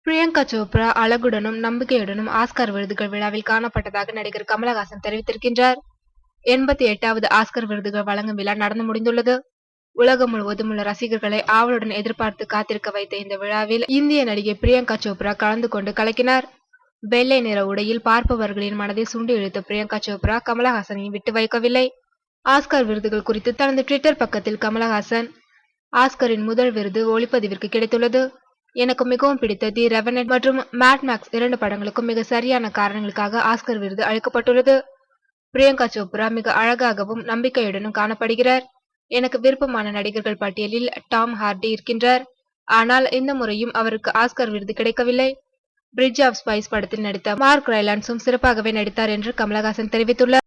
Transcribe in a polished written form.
பிரியங்கா சோப்ரா அழகுடனும் நம்பிக்கையுடனும் ஆஸ்கார் விருதுகள் விழாவில் காணப்பட்டதாக நடிகர் கமலஹாசன் தெரிவித்திருக்கின்றார். 88வது ஆஸ்கர் விருதுகள் வழங்கும் விழா நடந்து முடிந்துள்ளது. உலகம் முழுவதும் உள்ள ரசிகர்களை ஆவலுடன் எதிர்பார்த்து காத்திருக்க வைத்த இந்த விழாவில் இந்திய நடிகை பிரியங்கா சோப்ரா கலந்து கொண்டு கலக்கினார். வெள்ளை நிற உடையில் பார்ப்பவர்களின் மனதை சுண்டி இழுத்த பிரியங்கா சோப்ரா கமலஹாசனை விட்டு வைக்கவில்லை. ஆஸ்கர் விருதுகள் குறித்து தனது ட்விட்டர் பக்கத்தில் கமலஹாசன், ஆஸ்கரின் முதல் விருது ஒளிப்பதிவிற்கு கிடைத்துள்ளது. எனக்கு மிகவும் பிடித்த தி ரெவனன்ட் மற்றும் மேட் மேக்ஸ் 2 படங்களுக்கும் மிக சரியான காரணங்களுக்காக ஆஸ்கர் விருது அளிக்கப்பட்டுள்ளது. பிரியங்கா சோப்ரா மிக அழகாகவும் நம்பிக்கையுடனும் காணப்படுகிறார். எனக்கு விருப்பமான நடிகர்கள் பட்டியலில் டாம் ஹார்டி இருக்கின்றார். ஆனால் இந்த முறையும் அவருக்கு ஆஸ்கர் விருது கிடைக்கவில்லை. பிரிட்ஜ் ஆஃப் ஸ்பைஸ் படத்தில் நடித்த மார்க் ரைலான்ஸும் சிறப்பாகவே நடித்தார் என்று கமலஹாசன் தெரிவித்துள்ளார்.